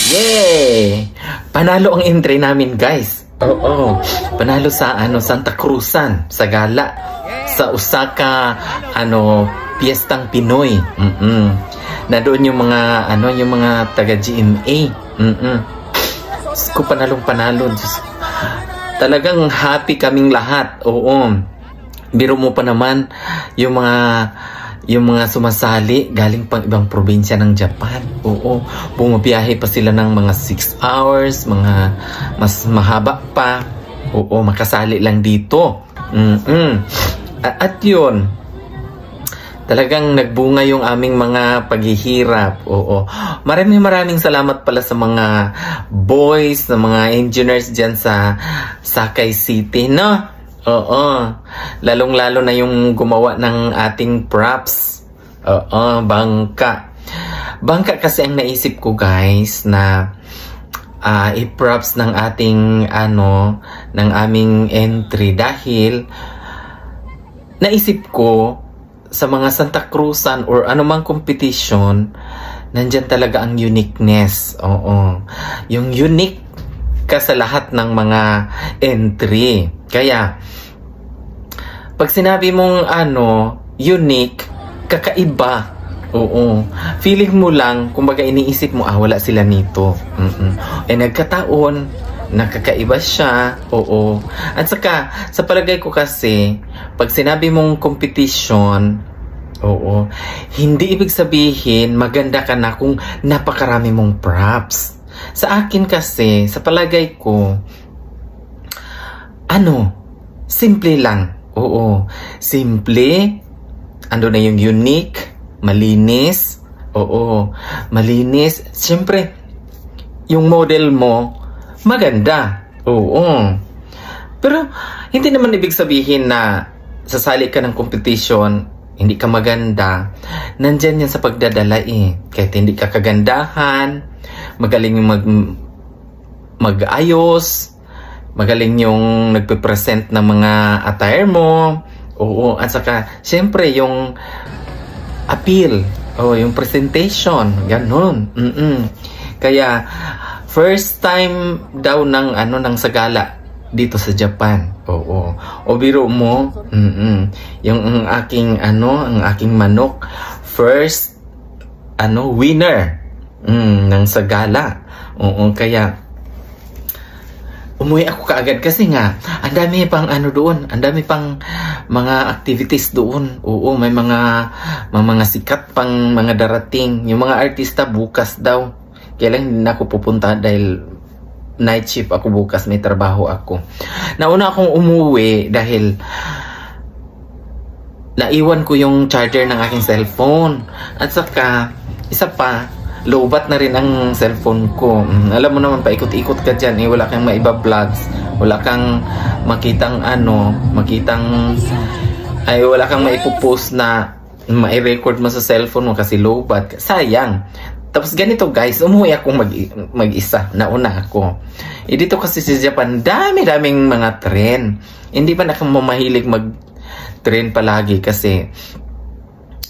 Yay! Panalo ang entry namin, guys. Oo. Panalo sa Santa Cruzan, sa gala. Sa Osaka, Piyestang Pinoy. Na doon yung mga, yung mga taga-GMA. Ko panalong-panalo. Talagang happy kaming lahat. Oo. Biro mo pa naman yung mga sumasali galing pang ibang probinsya ng Japan. Oo. Bumabiyahe pa sila ng mga 6 hours, mga mas mahaba pa. Oo, makasali lang dito. At yun, talagang nagbunga yung aming mga paghihirap. Oo. Maraming salamat pala sa mga boys, sa mga engineers dyan sa Sakay City, no? Oo. Lalong-lalo na yung gumawa ng ating props. Oo, bangka. Bangka kasi ang naisip ko, guys, na i-props ng ating, ng aming entry. Dahil, naisip ko, sa mga Santa Cruzan or anumang competition, nandyan talaga ang uniqueness. Oo. Yung unique ka sa lahat ng mga entry. Kaya, pag sinabi mong unique, kakaiba. Oo. Feeling mo lang, kumbaga iniisip mo, wala sila nito. Nagkataon, nakakaiba siya. Oo. At saka, sa palagay ko kasi, pag sinabi mong competition, oo, hindi ibig sabihin maganda ka na kung napakarami mong props. Sa akin kasi, sa palagay ko, simple lang. Oo. Simple, na yung unique, malinis. Oo. Malinis. Siyempre, yung model mo, maganda. Oo. Pero, hindi naman ibig sabihin na sasali ka ng competition, hindi ka maganda. Nandyan yan sa pagdadala eh. Kahit hindi ka kagandahan, magaling yung mag-ayos, magaling yung nagpe-present ng mga attire mo. Oo. At saka, syempre, yung appeal. Yung presentation. Ganon. Kaya, first time daw ng sagala dito sa Japan. Oo. O biro mo, yung ang aking manok, first winner ng sagala. Oo, kaya umuwi ako kaagad kasi nga ang dami pang doon, ang dami pang mga activities doon. Oo, may mga sikat pang mga darating. Yung mga artista bukas daw. Kaya lang hindi na ako pupunta dahil night shift ako bukas, may trabaho ako. Nauna akong umuwi dahil naiwan ko yung charger ng aking cellphone. At saka, isa pa, lowbat na rin ang cellphone ko. Alam mo naman, paikot-ikot ka dyan. Wala kang maiba-vlogs. Wala kang wala kang maipopost na mai-record mo sa cellphone mo kasi lowbat. Sayang. Tapos ganito guys, umuwi akong mag-isa. Nauna ako. Dito kasi sa Japan, dami-daming mga tren. Hindi pa akong mamahilig mag-tren palagi kasi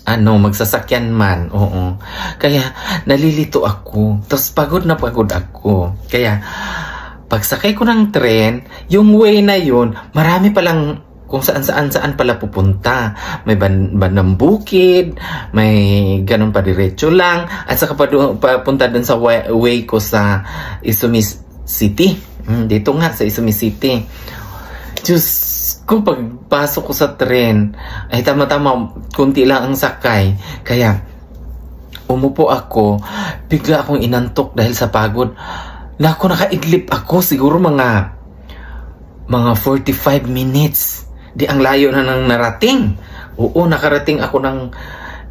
magsasakyan man. Oo. Kaya nalilito ako. Tapos pagod na pagod ako. Kaya pagsakay ko ng tren, yung way na yun, marami palang kung saan pala pupunta. May bandang bukid, may ganun pa diretso lang, at saka papunta dun sa way ko sa Izumi City. Dito nga sa Izumi City. Diyos ko, pagpasok ko sa tren, ay tama-tama, kunti lang ang sakay. Kaya, umupo ako, bigla akong inantok dahil sa pagod. Nakaidlip ako, siguro mga 45 minutes. Di ang layo na nang narating. Oo, nakarating ako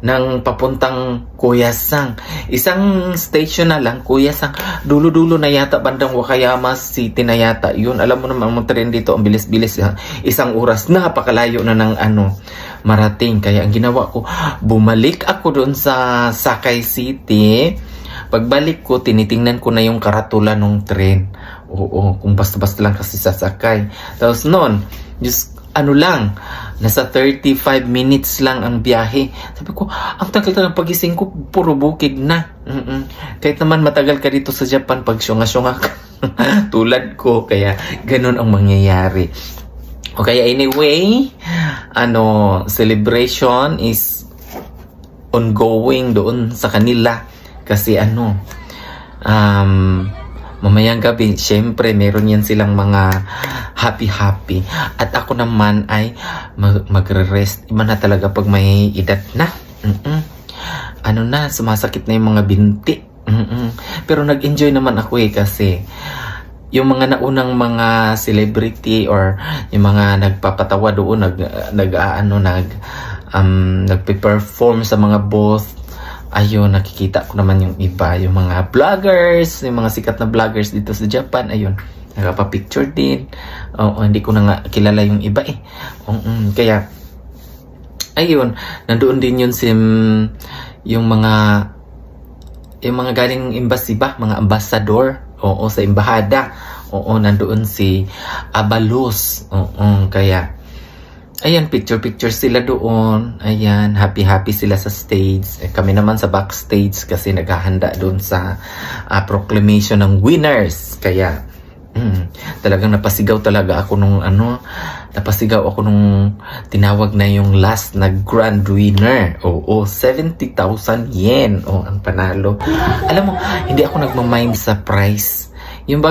ng papuntang Kuyasang. Isang station na lang, Kuyasang. Dulo-dulo na yata, bandang Wakayama City na yata. Yun, alam mo naman, ang tren dito, ang bilis-bilis. Isang oras, napakalayo na ng marating. Kaya ang ginawa ko, bumalik ako doon sa Sakay City. Pagbalik ko, tinitingnan ko na yung karatula ng tren. Oo, kung basta-basta lang kasi sasakay. Tapos noon, ano lang, nasa 35 minutes lang ang biyahe. Sabi ko, ang tagal-tagal pagising ko, puro bukid na. Kahit naman matagal ka dito sa Japan, pag syunga-syunga ka, tulad ko, kaya ganun ang mangyayari. Okay, anyway, celebration is ongoing doon sa kanila. Kasi mamayang gabi, syempre, meron yan silang mga happy-happy. At ako naman ay magre-rest. Iba na talaga pag may edad na. Sumasakit na yung mga binti. Pero nag-enjoy naman ako kasi yung mga naunang mga celebrity or yung mga nagpapatawa doon, nagpe-perform sa mga booth. Ayun, nakikita ko naman yung iba, yung mga vloggers, yung mga sikat na vloggers dito sa Japan. Ayun, nakapapicture din. Hindi ko na nga kilala yung iba kaya, ayun, nandoon din yun yung mga galing embassy ba, mga ambassador, sa embahada. Nandoon si Abalos. Kaya, ayan, picture sila doon. Ayan, happy sila sa stage. Kami naman sa backstage kasi naghahanda doon sa proclamation ng winners. Kaya, talagang napasigaw talaga ako nung tinawag na yung last na grand winner. 70,000 yen. Ang panalo. Alam mo, hindi ako nagmamind sa price. Yung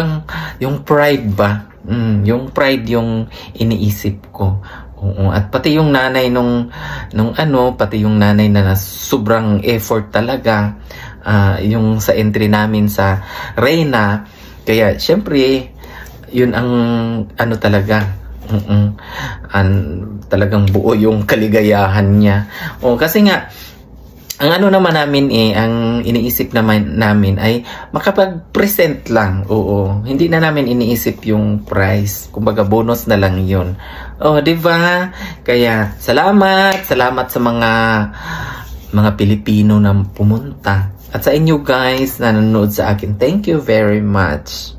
pride ba? Yung pride yung iniisip ko. At pati yung nanay pati yung nanay na sobrang effort talaga, yung sa entry namin sa Reina. Kaya syempre yun ang talaga, talagang buo yung kaligayahan niya. Kasi nga ang naman namin ang iniisip namin ay makapag-present lang. Hindi na namin iniisip yung prize. Kumbaga bonus na lang yun. Diba? Kaya salamat sa mga Pilipino na pumunta. At sa inyo guys na nanonood sa akin, thank you very much.